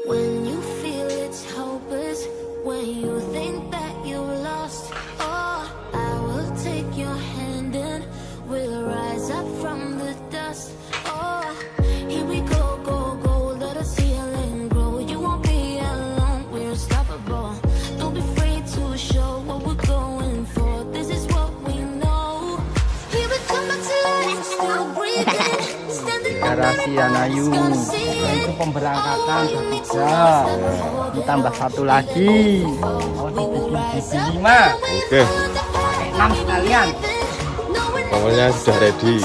When you feel it's hopeless, when you think that you lost, oh, I will take your hand and we'll rise up from the dust. Oh, here we go, go, go, let us heal and grow. You won't be alone, we're unstoppable. Don't be afraid to show what we're going for. This is what we know. Here we come back to life, still breathing, standing up, Garasi hanayu. Nah, itu pemberangkatan ketiga. Ditambah satu lagi. Mau dibikin gigi 5. Oke. 6 sekalian. Pokoknya sudah ready.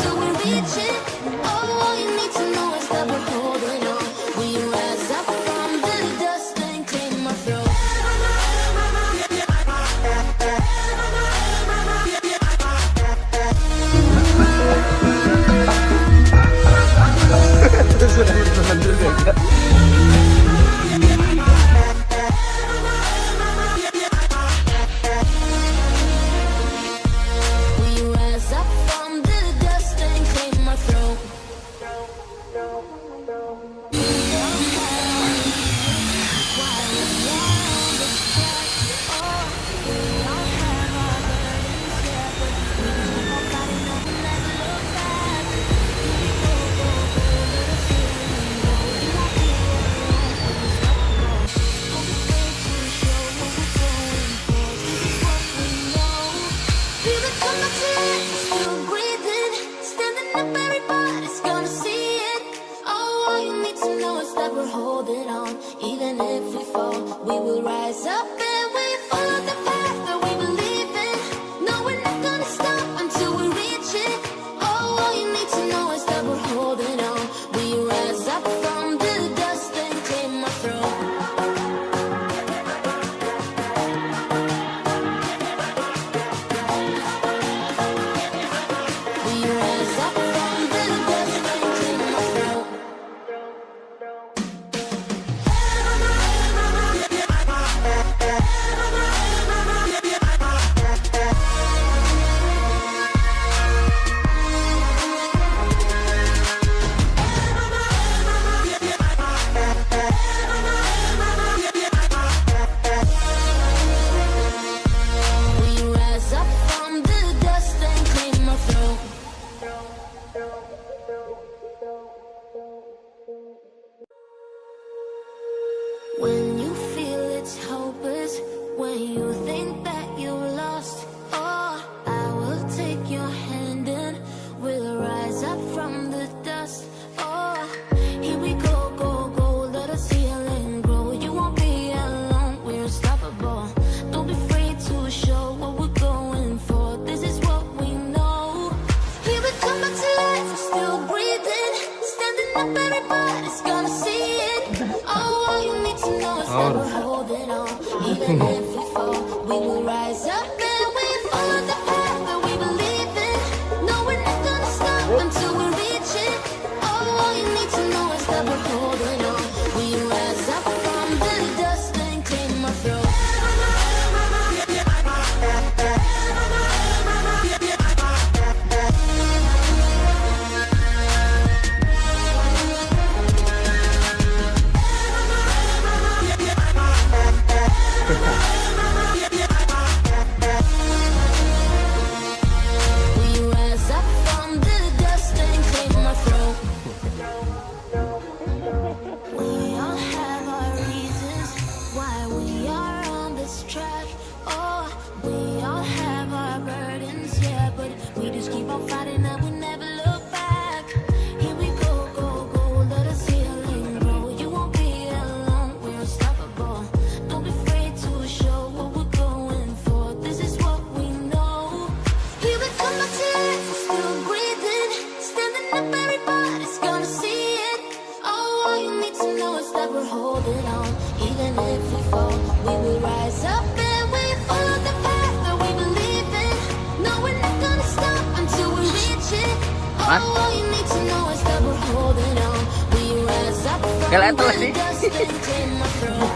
Holding on, even if we fall, we will rise up and we follow the path that we believe in. No, we're not gonna stop until we reach it. Oh, all you need to know is that we're holding on. We rise up from the dust and claim our throne. We rise up from the dust and claim our throne. When you feel it's hopeless, when you think that you lost, oh, I will take your hand and we'll rise up from the dust. Oh, here we go, go, go, let us heal and grow. You won't be alone, we're unstoppable. Don't be afraid to show what we're going for. This is what we know. Here we come back to life, we're still breathing, standing up, everybody's gonna see it. Oh, all you need to know is that we're holding on. Even if we fall, we will rise up and we follow the path that we believe in. No, we're not gonna stop until we reach it. Oh, all you need to know is that we're holding on. We rise up from the dust and claim our throne. We're holding on, even if we fall, we will rise up and we follow the path that we believe in. No, we're not gonna stop until we reach it. Oh, all you need to know is that we're holding on. We rise up from the dust and claim our throne.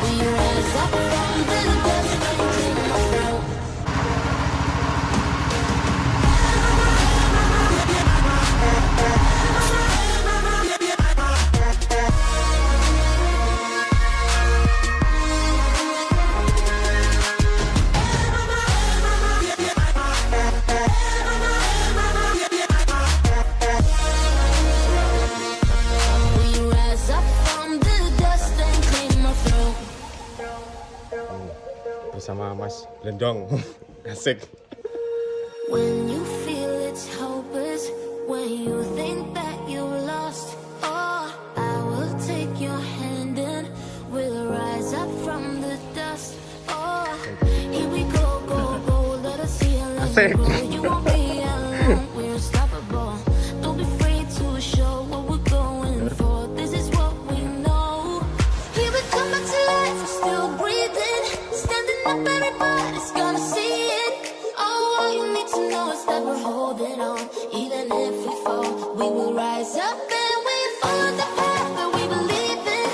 We rise up from the dust and claim our throne. Lendong. Asik. When you feel it's hopeless, when you think that you lost, oh, I will take your hand and we'll rise up from the dust. Oh, here we go, go, go, let us see a Asik. You won't be alone, we're unstoppable. Don't be afraid to show what we're going for. This is what we know. Here we come back to life, we're still breathing. Standing up, everybody's gonna see it. Oh, all you need to know is that we're holding on. Even if we fall, we will rise up and we follow the path that we believe in.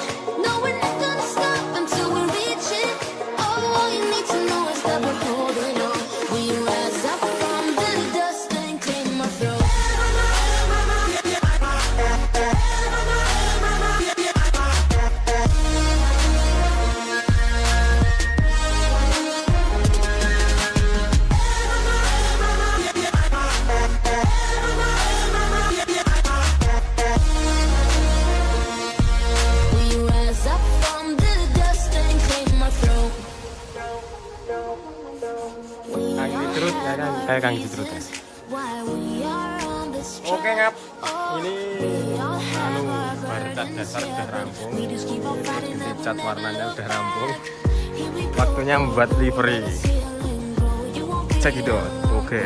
No, we're not gonna stop until we reach it. Oh, all you need to know is that we're holding on. We rise up from the dust and claim our throne. We rise up from the dust and claim our throne. Kang Citrut ya kan? Kayak Kang Citrut ya. Why we are on this track. Oke ngap. Ini We all have our baretan burdens dasar udah rampung. We just keep on fighting Ini and cat we'll warnanya never udah rampung. Here we go. Waktunya membuat livery. Feeling grow. You won't be Cekidot. alone. Oke.